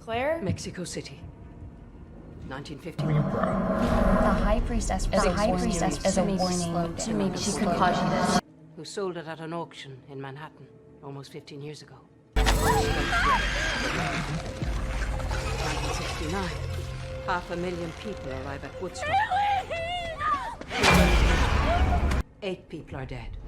Claire? Mexico City. 1950. The High Priestess is a warning to make she can cause you this. Who sold it at an auction in Manhattan almost 15 years ago. 1969. 500,000 people arrive at Woodstock. 8 people are dead.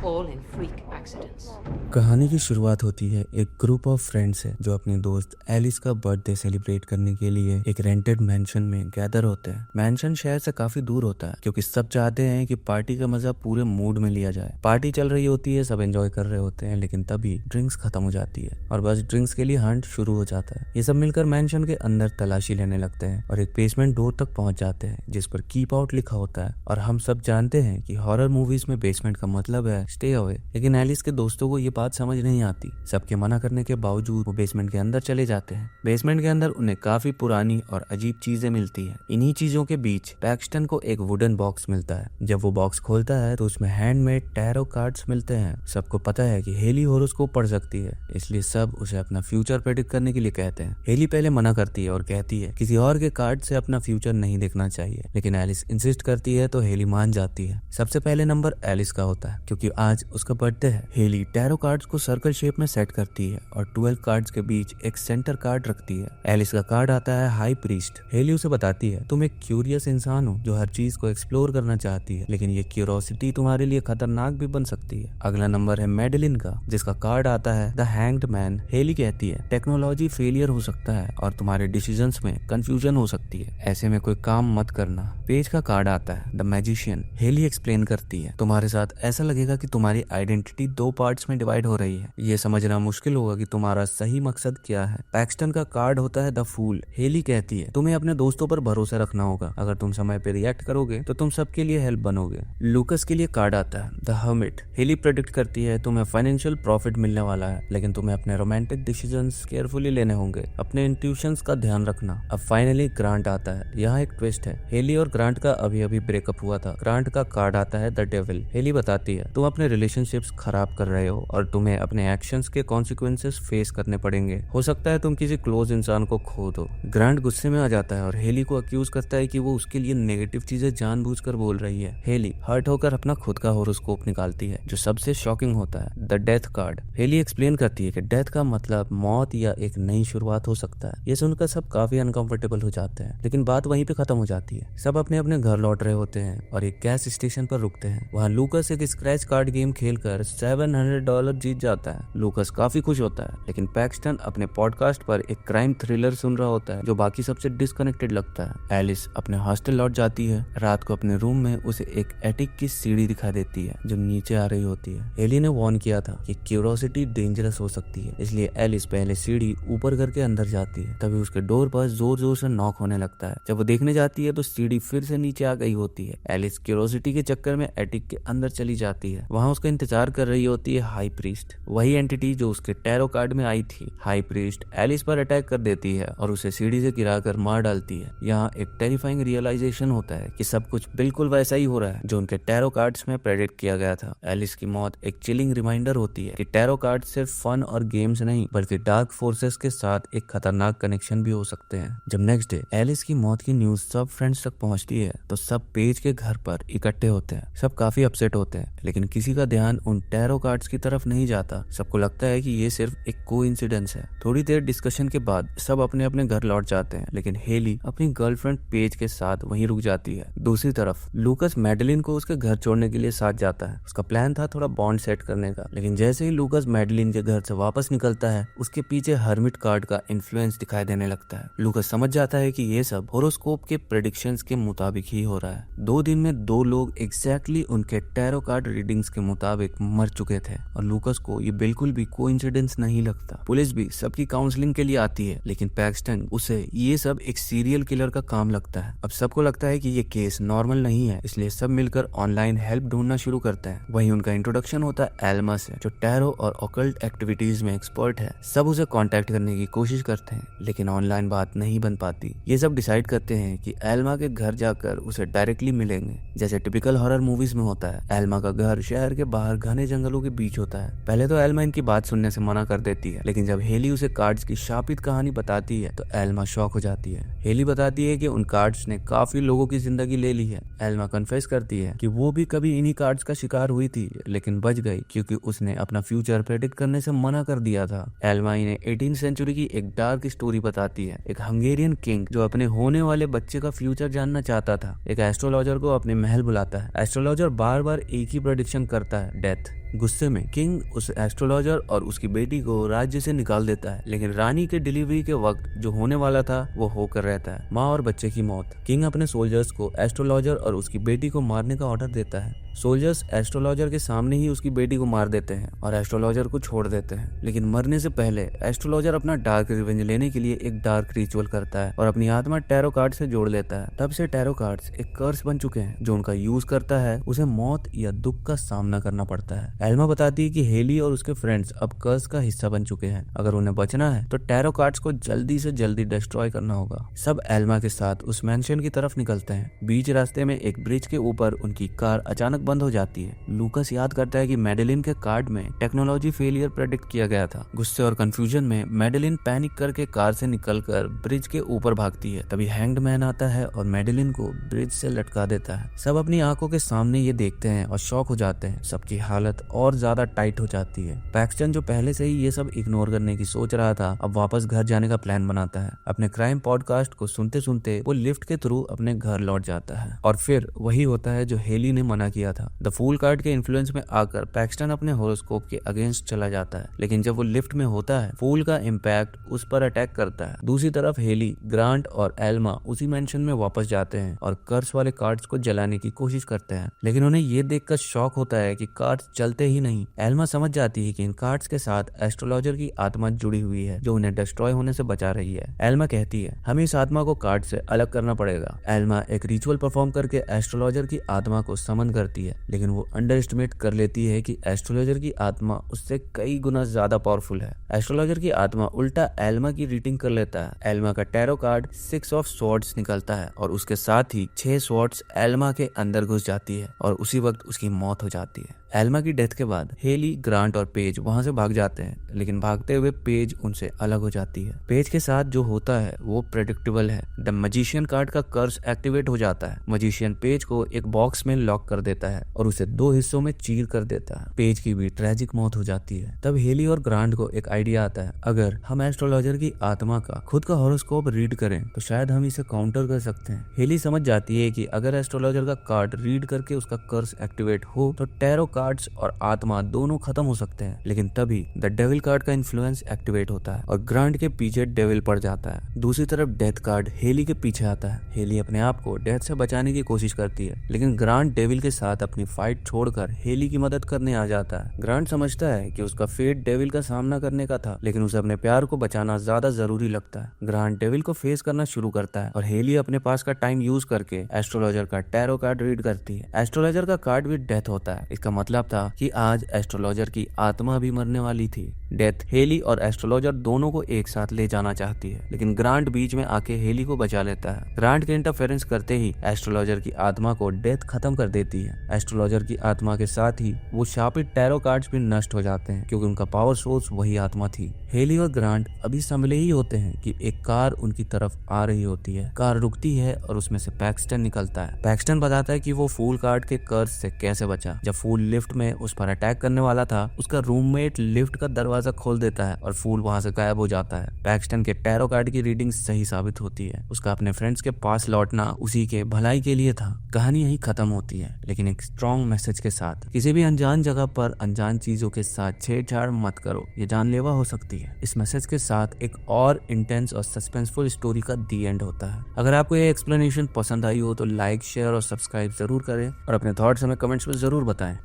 All in freak accidents. कहानी की शुरुआत होती है एक group of friends से जो अपनी दोस्त एलिस का बर्थडे सेलिब्रेट करने के लिए एक रेंटेड मैंशन में गैदर होते हैं। मैंशन शहर से काफी दूर होता है क्योंकि सब चाहते हैं कि पार्टी का मजा पूरे मूड में लिया जाए। पार्टी चल रही होती है, सब एंजॉय कर रहे होते हैं, लेकिन तभी ड्रिंक्स खत्म हो जाती है और बस ड्रिंक्स के लिए हंट शुरू हो जाता है। ये सब मिलकर मैंशन के अंदर तलाशी लेने लगते हैं और एक बेसमेंट डोर तक पहुंच जाते हैं जिस पर कीप आउट लिखा होता है। और हम सब जानते हैं कि हॉरर मूवीज में बेसमेंट का मतलब है स्टे अवे, लेकिन एलिस के दोस्तों को ये बात समझ नहीं आती। सबके मना करने के बावजूद वो बेसमेंट के अंदर चले जाते हैं। बेसमेंट के अंदर उन्हें काफी पुरानी और अजीब चीजें मिलती हैं। इन्हीं चीजों के बीच पैक्सटन को एक वुडन बॉक्स मिलता है। जब वो बॉक्स खोलता है तो उसमें हैंडमेड टैरो कार्ड्स मिलते हैं। सबको पता है कि हेली हॉरोस्कोप पढ़ सकती है, इसलिए सब उसे अपना फ्यूचर प्रेडिक्ट करने के लिए कहते हैं। हेली पहले मना करती है और कहती है किसी और के कार्ड से अपना फ्यूचर नहीं देखना चाहिए, लेकिन एलिस इंसिस्ट करती है तो हेली मान जाती है। सबसे पहले नंबर एलिस का होता है क्योंकि आज उसका बर्थडे है। हेली टैरो कार्ड्स को सर्कल शेप में सेट करती है और 12 कार्ड्स के बीच एक सेंटर कार्ड रखती है। एलिस का कार्ड आता है हाई प्रीस्ट। हेली उसे बताती है तुम एक क्यूरियस इंसान हो जो हर चीज को एक्सप्लोर करना चाहती है, लेकिन ये क्यूरियोसिटी तुम्हारे लिए खतरनाक भी बन सकती है। अगला नंबर है मेडेलिन का जिसका कार्ड आता है द हैंग्ड मैन। हेली कहती है टेक्नोलॉजी फेलियर हो सकता है और तुम्हारे डिसीजंस में कंफ्यूजन हो सकती है, ऐसे में कोई काम मत करना। पेज का कार्ड आता है द मैजिशियन। हेली एक्सप्लेन करती है तुम्हारे साथ ऐसा लगेगा कि तुम्हारी आइडेंटिटी 2 पार्ट्स में डिवाइड हो रही है, ये समझना मुश्किल होगा कि तुम्हारा सही मकसद क्या है। पैक्सटन का कार्ड होता है द फूल। हेली कहती है तुम्हें अपने दोस्तों पर भरोसा रखना होगा, अगर तुम समय पर रिएक्ट करोगे तो तुम सबके लिए हेल्प बनोगे। लूकस के लिए कार्ड आता है द हर्मिट। हेली प्रेडिक्ट करती है तुम्हें फाइनेंशियल प्रॉफिट मिलने वाला है, लेकिन तुम्हें अपने रोमांटिक डिसीजंस केयरफुली लेने होंगे, अपने इंट्यूशंस का ध्यान रखना। अब फाइनली ग्रांट आता है। यहाँ एक ट्विस्ट है, हेली और ग्रांट का अभी अभी ब्रेकअप हुआ था। ग्रांट का कार्ड आता है द डेविल। हेली बताती है तुम अपने रिलेशनशिप्स खराब कर रहे हो और तुम्हें अपने एक्शंस के कॉन्सिक्वेंसेस फेस करने पड़ेंगे, हो सकता है तुम किसी क्लोज इंसान को खो दो। ग्रांट गुस्से में आ जाता है और हेली को अक्यूज करता है कि वो उसके लिए नेगेटिव चीजें जानबूझकर बोल रही है। हेली हर्ट होकर अपना खुद का हॉरोस्कोप निकालती है जो सबसे शॉकिंग होता है the death card. Haley explain करती है कि डेथ का मतलब मौत या एक नई शुरुआत हो सकता है। ये सुनकर सब काफी अनकंफर्टेबल हो जाते हैं, लेकिन बात वहीं पे खत्म हो जाती है। सब अपने अपने घर लौट रहे होते हैं और एक गैस स्टेशन पर रुकते हैं। वहाँ लूकस एक स्क्रैच कार्ड गेम खेलकर $700 जीत जाता है। लूकस काफी खुश होता है, लेकिन पैक्सटन अपने पॉडकास्ट पर एक क्राइम थ्रिलर सुन रहा होता है जो बाकी सबसे डिस्कनेक्टेड लगता है। एलिस अपने हॉस्टल लौट जाती है। रात को अपने रूम में उसे एक एटिक की सीढ़ी दिखा देती है जो नीचे आ रही होती है। हेली ने वार्न किया था कि क्यूरियोसिटी डेंजरस हो सकती है, इसलिए एलिस पहले सीढ़ी ऊपर करके अंदर जाती है। तभी उसके डोर पर जोर जोर से नॉक होने लगता है। जब वो देखने जाती है तो सीढ़ी फिर से नीचे आ गई होती है। एलिस क्यूरियोसिटी के चक्कर में एटिक के अंदर चली जाती है। वहाँ उसका इंतजार कर रही होती है हाई प्रीस्ट, वही एंटिटी जो उसके टैरो कार्ड में आई थी। हाई प्रीस्ट एलिस पर अटैक कर देती है और उसे सीढ़ी से गिराकर मार डालती है। यहाँ एक टेरिफाइंग रियलाइजेशन होता है कि सब कुछ बिल्कुल वैसा ही हो रहा है जो उनके टैरो कार्ड्स में प्रेडिक्ट किया गया था। एलिस की मौत एक चिलिंग रिमाइंडर होती है कि टैरो कार्ड सिर्फ फन और गेम्स नहीं बल्कि डार्क फोर्सेस के साथ एक खतरनाक कनेक्शन भी हो सकते हैं। जब नेक्स्ट डे एलिस की मौत की न्यूज सब फ्रेंड्स तक पहुंचती है तो सब पेज के घर पर इकट्ठे होते हैं। सब काफी अपसेट होते हैं, लेकिन किसी का ध्यान उन टैरो कार्ड्स की तरफ नहीं जाता। सबको लगता है कि ये सिर्फ एक कोइंसिडेंस है। थोड़ी देर डिस्कशन के बाद सब अपने अपने घर लौट जाते हैं, लेकिन हेली अपनी गर्लफ्रेंड पेज के साथ वहीं रुक जाती है। दूसरी तरफ लूकस मेडेलिन को उसके घर छोड़ने के लिए साथ जाता है। उसका प्लान था थोड़ा बॉन्ड सेट करने का, लेकिन जैसे ही लूकस मेडेलिन के घर से वापस निकलता है उसके पीछे हर्मिट कार्ड का इन्फ्लुएंस दिखाई देने लगता है। लूकस समझ जाता है कि ये सब होरोस्कोप के प्रेडिक्शंस के मुताबिक ही हो रहा है। 2 दिन में 2 लोग एग्जैक्टली उनके टैरो कार्ड रीडिंग्स के मुताबिक मर चुके थे और लूकस को ये बिल्कुल भी कोइंसिडेंस नहीं लगता। पुलिस भी सबकी काउंसलिंग के लिए आती है, लेकिन पैक्सटन उसे ये सब एक सीरियल किलर का काम लगता है। अब सबको लगता है कि ये केस नॉर्मल नहीं है, इसलिए सब मिलकर ऑनलाइन हेल्प ढूंढना शुरू करते हैं। वहीं उनका इंट्रोडक्शन होता है एल्मा से जो टैरो और ऑकल्ट एक्टिविटीज में एक्सपर्ट है। सब उसे कांटेक्ट करने की कोशिश करते हैं, लेकिन ऑनलाइन बात नहीं बन पाती। ये सब डिसाइड करते हैं कि एल्मा के घर जाकर उसे डायरेक्टली मिलेंगे, जैसे टिपिकल हॉरर मूवीज में होता है। एल्मा का घर शहर के बाहर घने जंगल जंगलों के बीच होता है। पहले तो एल्मा इनकी बात सुनने से मना कर देती है, लेकिन जब हेली उसे कार्ड्स की शापित कहानी बताती है तो एल्मा शॉक हो जाती है। हेली बताती है कि उन कार्ड्स ने काफी लोगों की जिंदगी ले ली है। एल्मा कन्फेस करती है कि वो भी कभी इन्हीं कार्ड्स का शिकार हुई थी, लेकिन बच गई क्योंकि उसने अपना फ्यूचर प्रेडिक्ट करने से मना कर दिया था। एल्मा इन्हें 18वीं सेंचुरी की एक डार्क स्टोरी बताती है। एक हंगेरियन किंग जो अपने होने वाले बच्चे का फ्यूचर जानना चाहता था, एक एस्ट्रोलॉजर को अपने महल बुलाता है। एस्ट्रोलॉजर बार बार एक ही प्रेडिक्शन करता है, डेथ। गुस्से में किंग उस एस्ट्रोलॉजर और उसकी बेटी को राज्य से निकाल देता है, लेकिन रानी के डिलीवरी के वक्त जो होने वाला था वो होकर रहता है, माँ और बच्चे की मौत। किंग अपने सोल्जर्स को एस्ट्रोलॉजर और उसकी बेटी को मारने का ऑर्डर देता है। सोल्जर्स एस्ट्रोलॉजर के सामने ही उसकी बेटी को मार देते हैं और एस्ट्रोलॉजर को छोड़ देते हैं, लेकिन मरने से पहले एस्ट्रोलॉजर अपना डार्क रिवेंज लेने के लिए एक डार्क रिचुअल करता है और अपनी आत्मा टैरो कार्ड से जोड़ लेता है। तब से टैरो कार्ड्स एक कर्स बन चुके हैं, जो उनका यूज करता है उसे मौत या दुख का सामना करना पड़ता है। एल्मा बताती है कि हेली और उसके फ्रेंड्स अब कर्स का हिस्सा बन चुके हैं। अगर उन्हें बचना है तो टैरो कार्ड्स को जल्दी से जल्दी डिस्ट्रॉय करना होगा। सब एल्मा के साथ उस मैंशन की तरफ निकलते हैं। बीच रास्ते में एक ब्रिज के ऊपर उनकी कार अचानक बंद हो जाती है। लूकस याद करता है कि मैडेलिन के कार्ड में टेक्नोलॉजी फेलियर प्रेडिक्ट किया गया था। गुस्से और कंफ्यूजन में मैडेलिन पैनिक करके कार से निकलकर ब्रिज के ऊपर भागती है। तभी हैंग्ड मैन आता है और मैडेलिन को ब्रिज से लटका देता है। सब अपनी आंखों के सामने ये देखते हैं और शॉक हो जाते हैं। सबकी हालत और ज्यादा टाइट हो जाती है। पैक्सटन जो पहले से ही ये सब इग्नोर करने की सोच रहा था, अब वापस घर जाने का प्लान बनाता है। अपने क्राइम पॉडकास्ट को सुनते सुनते वो लिफ्ट के थ्रू अपने घर लौट जाता है और फिर वही होता है जो हेली ने मना किया था। द फूल कार्ड के इन्फ्लुएंस में आकर पैक्सटन अपने होरोस्कोप के अगेंस्ट चला जाता है, लेकिन जब वो लिफ्ट में होता है फूल का इम्पैक्ट उस पर अटैक करता है। दूसरी तरफ हेली, ग्रांट और एल्मा उसी मेंशन में वापस जाते हैं और कर्स वाले कार्ड्स को जलाने की कोशिश करते हैं, लेकिन उन्हें ये देखकर शॉक होता है कि कार्ड्स चलते ही नहीं। एल्मा समझ जाती है कि इन कार्ड्स के साथ एस्ट्रोलॉजर की आत्मा जुड़ी हुई है जो उन्हें डिस्ट्रॉय होने से बचा रही है। एल्मा कहती है हमें इस आत्मा को कार्ड से अलग करना पड़ेगा। एल्मा एक रिचुअल परफॉर्म करके एस्ट्रोलॉजर की आत्मा को समन करती है, लेकिन वो अंडर एस्टिमेट कर लेती है कि एस्ट्रोलॉजर की आत्मा उससे कई गुना ज्यादा पावरफुल है। एस्ट्रोलॉजर की आत्मा उल्टा एल्मा की रीडिंग कर लेता है। एल्मा का टैरो कार्ड 6 ऑफ स्वॉर्ड्स निकलता है और उसके साथ ही 6 स्वॉर्ड्स एल्मा के अंदर घुस जाती है और उसी वक्त उसकी मौत हो जाती है। एल्मा की डेथ के बाद हेली, ग्रांट और पेज वहां से भाग जाते हैं, लेकिन भागते हुए पेज उनसे अलग हो जाती है। पेज के साथ जो होता है वो प्रेडिक्टेबल है। द मजिशियन कार्ड का कर्स एक्टिवेट हो जाता है। मजिशियन पेज को एक बॉक्स में लॉक कर देता है और उसे 2 हिस्सों में चीर कर देता है। पेज की भी ट्रेजिक मौत हो जाती है। तब हेली और ग्रांट को एक आइडिया आता है, अगर हम एस्ट्रोलॉजर की आत्मा का खुद का हॉरोस्कोप रीड करें तो शायद हम इसे काउंटर कर सकते हैं। हेली समझ जाती है कि अगर एस्ट्रोलॉजर का कार्ड रीड करके उसका कर्स एक्टिवेट हो तो टैरो कार्ड्स और आत्मा दोनों खत्म हो सकते हैं, लेकिन तभी द डेविल कार्ड का इन्फ्लुएंस एक्टिवेट होता है और ग्रांट के पीछे डेविल पड़ जाता है। दूसरी तरफ डेथ कार्ड हेली के पीछे आता है। हेली अपने आप को डेथ से बचाने की कोशिश करती है, लेकिन ग्रांट डेविल के साथ अपनी फाइट छोड़कर हेली की मदद करने आ जाता है। ग्रांट समझता है कि उसका फेट डेविल का सामना करने का था, लेकिन उसे अपने प्यार को बचाना ज्यादा जरूरी लगता है। ग्रांट डेविल को फेस करना शुरू करता है और हेली अपने पास का टाइम यूज करके एस्ट्रोलॉजर का टैरो कार्ड रीड करती है। एस्ट्रोलॉजर का कार्ड भी डेथ होता है। इसका मतलब था कि आज एस्ट्रोलॉजर की आत्मा भी मरने वाली थी। डेथ हेली और एस्ट्रोलॉजर दोनों को एक साथ ले जाना चाहती है, लेकिन ग्रांट बीच में आके हेली को बचा लेता है। ग्रांट के इंटरफेरेंस करते ही एस्ट्रोलॉजर की आत्मा को डेथ खत्म कर देती है। एस्ट्रोलॉजर की आत्मा के साथ ही वो शापित टैरो कार्ड्स भी नष्ट हो जाते हैं, क्योंकि उनका पावर सोर्स वही आत्मा थी। हेली और ग्रांट अभी संभले ही होते हैं कि एक कार उनकी तरफ आ रही होती है। कार रुकती है और उसमें से पैक्सटन निकलता है। पैक्सटन बताता है कि वो फूल कार्ड के कर्ज से कैसे बचा। जब फूल लिफ्ट में उस पर अटैक करने वाला था, उसका रूममेट लिफ्ट का दरवाजा खोल देता है और फूल वहां से गायब हो जाता है। पैक्सटन के टैरो कार्ड की रीडिंग सही साबित होती है। उसका अपने फ्रेंड्स के पास लौटना उसी के भलाई के लिए था। कहानी यही खत्म होती है, लेकिन एक स्ट्रॉन्ग मैसेज के साथ। किसी भी अनजान जगह पर अनजान चीजों के साथ छेड़छाड़ मत करो, ये जानलेवा हो सकती है। इस मैसेज के साथ एक और इंटेंस और सस्पेंसफुल स्टोरी का दी एंड होता है। अगर आपको ये एक्सप्लेनेशन पसंद आई हो तो लाइक, शेयर और सब्सक्राइब जरूर करें और अपने थॉट्स हमें कमेंट्स में जरूर बताएं।